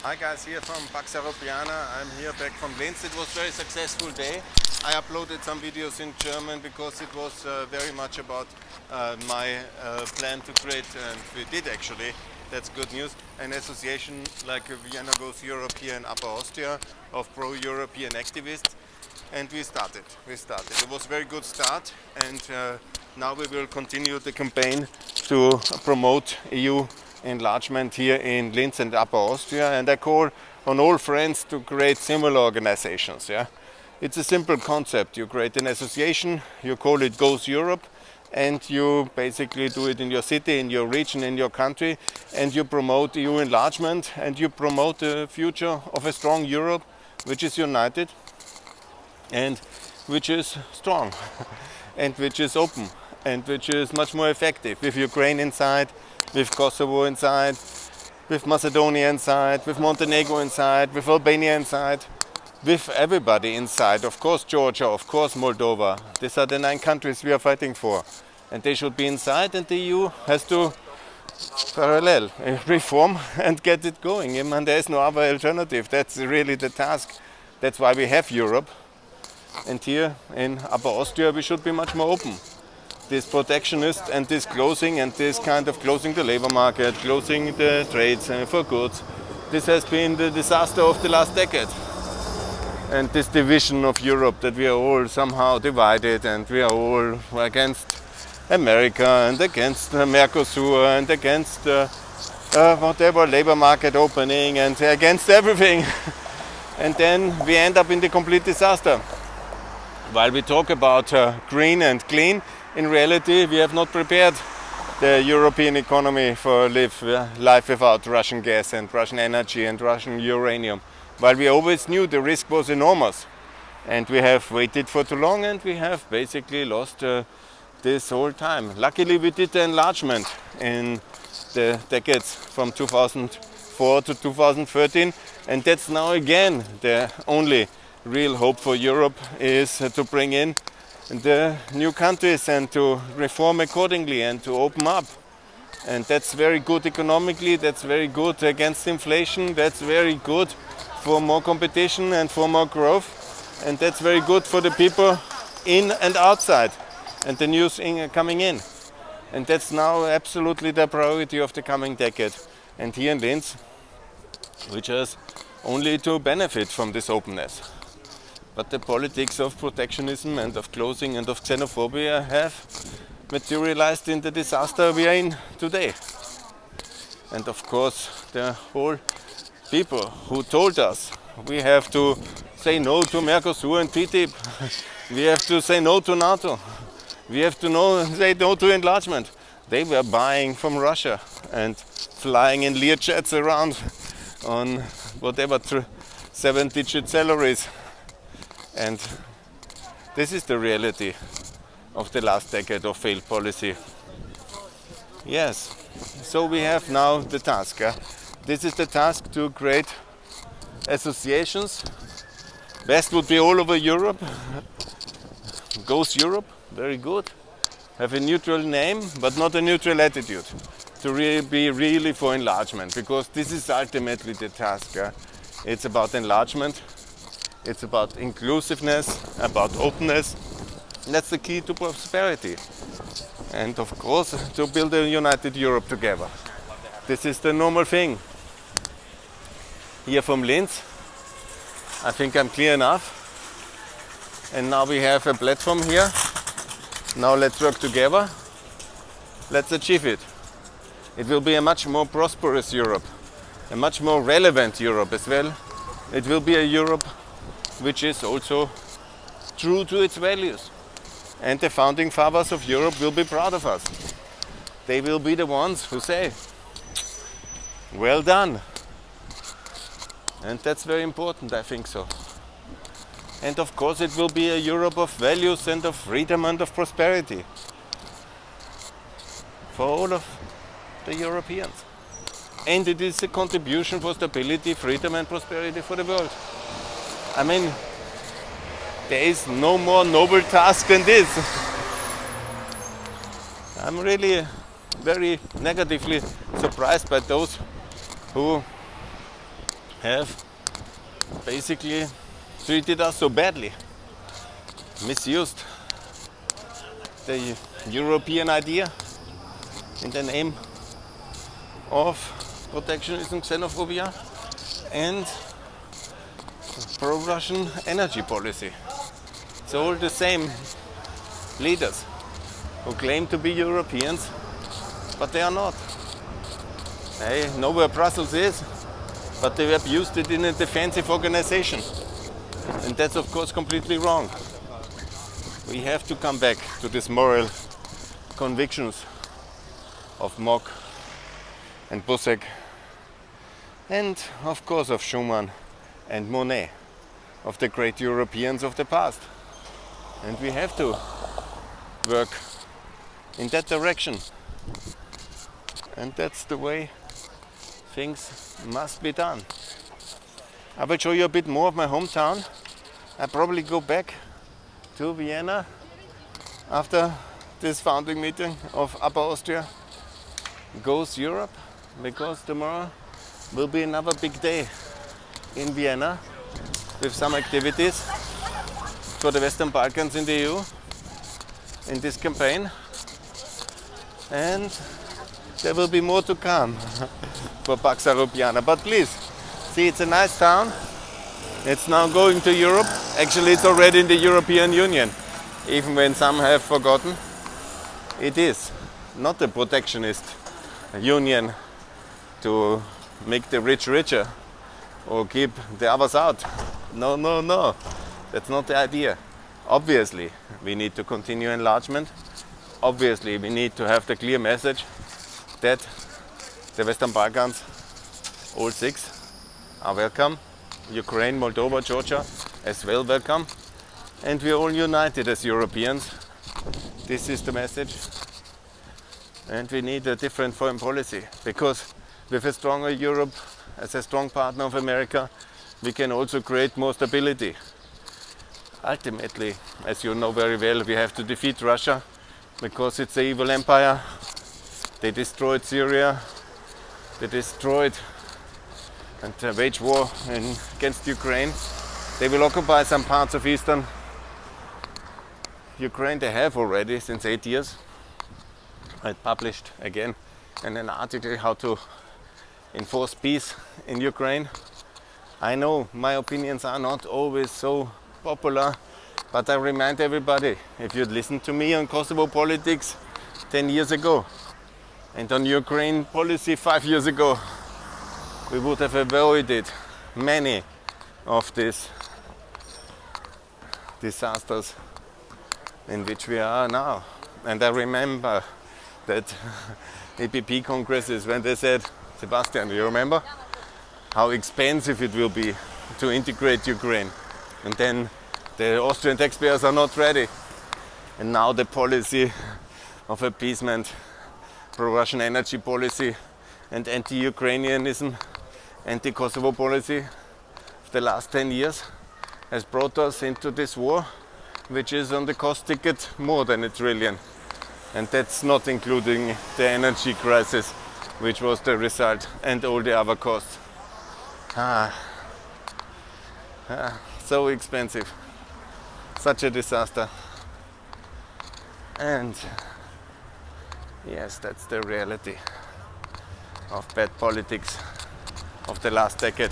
Hi guys, here from Pax Europiana. I'm here back from Linz. It was a very successful day. I uploaded some videos in German because it was very much about my plan to create, and we did actually, that's good news, an association like Vienna Goes Europe here in Upper Austria of pro-European activists. And we started. It was a very good start, and now we will continue the campaign to promote EU enlargement here in Linz and Upper Austria, and I call on all friends to create similar organizations. Yeah, it's a simple concept. You create an association, you call it Goes Europe, and you basically do it in your city, in your region, in your country, and you promote EU enlargement, and you promote the future of a strong Europe which is united and which is strong and which is open and which is much more effective, with Ukraine inside, with Kosovo inside, with Macedonia inside, with Montenegro inside, with Albania inside, with everybody inside. Of course Georgia, of course Moldova. These are the 9 countries we are fighting for, and they should be inside, and the EU has to parallel reform and get it going. I mean, there is no other alternative. That's really the task. That's why we have Europe. And here in Upper Austria we should be much more open. This protectionist and this closing, and this kind of closing the labor market, closing the trades for goods, this has been the disaster of the last decade. And this division of Europe, that we are all somehow divided, and we are all against America and against Mercosur and against whatever labor market opening and against everything. And then we end up in the complete disaster. While we talk about green and clean, in reality we have not prepared the European economy for life without Russian gas and Russian energy and Russian uranium. While we always knew the risk was enormous, and we have waited for too long, and we have basically lost this whole time. Luckily we did the enlargement in the decades from 2004 to 2013, and that's now again the only real hope for Europe, is to bring in the new countries and to reform accordingly and to open up. And that's very good economically, that's very good against inflation, that's very good for more competition and for more growth, and that's very good for the people in and outside and the news coming in. And that's now absolutely the priority of the coming decade. And here in Linz, which has only to benefit from this openness. But the politics of protectionism and of closing and of xenophobia have materialized in the disaster we are in today. And of course the whole people who told us we have to say no to Mercosur and TTIP, we have to say no to NATO, we have to say no to enlargement. They were buying from Russia and flying in Learjets around on whatever 7-digit salaries. And this is the reality of the last decade of failed policy. Yes, so we have now the task. This is the task to create associations. Best would be all over Europe. Goes Europe, very good. Have a neutral name, but not a neutral attitude. To really be really for enlargement, because this is ultimately the task. It's about enlargement. It's about inclusiveness, about openness. And that's the key to prosperity. And of course, to build a united Europe together. This is the normal thing. Here from Linz, I think I'm clear enough. And now we have a platform here. Now let's work together. Let's achieve it. It will be a much more prosperous Europe, a much more relevant Europe as well. It will be a Europe which is also true to its values. And the founding fathers of Europe will be proud of us. They will be the ones who say, well done. And that's very important, I think so. And of course it will be a Europe of values and of freedom and of prosperity for all of the Europeans. And it is a contribution for stability, freedom and prosperity for the world. I mean, there is no more noble task than this. I'm really very negatively surprised by those who have basically treated us so badly, misused the European idea in the name of protectionism, xenophobia, and pro-Russian energy policy. It's all the same leaders who claim to be Europeans, but they are not. They know where Brussels is, but they have used it in a defensive organization. And that's of course completely wrong. We have to come back to these moral convictions of Mock and Busek, and of course of Schumann and Monet, of the great Europeans of the past. And we have to work in that direction. And that's the way things must be done. I will show you a bit more of my hometown. I probably go back to Vienna after this founding meeting of Upper Austria Goes Europe, because tomorrow will be another big day in Vienna with some activities for the Western Balkans in the EU in this campaign, and there will be more to come for Pax Europiana. But please, see, it's a nice town. It's now going to Europe. Actually, it's already in the European Union, even when some have forgotten. It is not a protectionist union to make the rich richer or keep the others out. No, no, no. That's not the idea. Obviously, we need to continue enlargement. Obviously, we need to have the clear message that the Western Balkans, all 6, are welcome. Ukraine, Moldova, Georgia as well welcome. And we are all united as Europeans. This is the message. And we need a different foreign policy, because with a stronger Europe, as a strong partner of America, we can also create more stability. Ultimately, as you know very well, we have to defeat Russia, because it's an evil empire. They destroyed Syria, they destroyed and wage war against Ukraine. They will occupy some parts of eastern Ukraine. They have already since 8 years. I published again in an article how to enforce peace in Ukraine. I know my opinions are not always so popular, but I remind everybody, if you'd listened to me on Kosovo politics 10 years ago and on Ukraine policy 5 years ago, we would have avoided many of these disasters in which we are now. And I remember that EPP congresses, when they said, Sebastian, do you remember how expensive it will be to integrate Ukraine? And then the Austrian taxpayers are not ready. And now the policy of appeasement, pro-Russian energy policy, and anti-Ukrainianism, anti-Kosovo policy of the last 10 years has brought us into this war, which is on the cost ticket more than $1 trillion. And that's not including the energy crisis, which was the result, and all the other costs. So expensive. Such a disaster. And yes, that's the reality of bad politics of the last decade.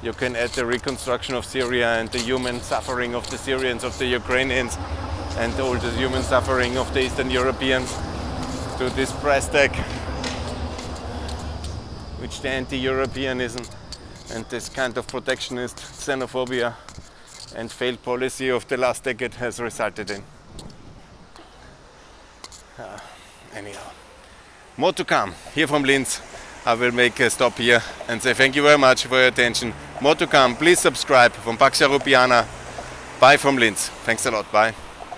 You can add the reconstruction of Syria and the human suffering of the Syrians, of the Ukrainians, and all the human suffering of the Eastern Europeans to this price tag, which the anti-Europeanism and this kind of protectionist xenophobia and failed policy of the last decade has resulted in. Anyhow, more to come. Here from Linz, I will make a stop here and say thank you very much for your attention. More to come. Please subscribe from Pax Europiana. Bye from Linz. Thanks a lot. Bye.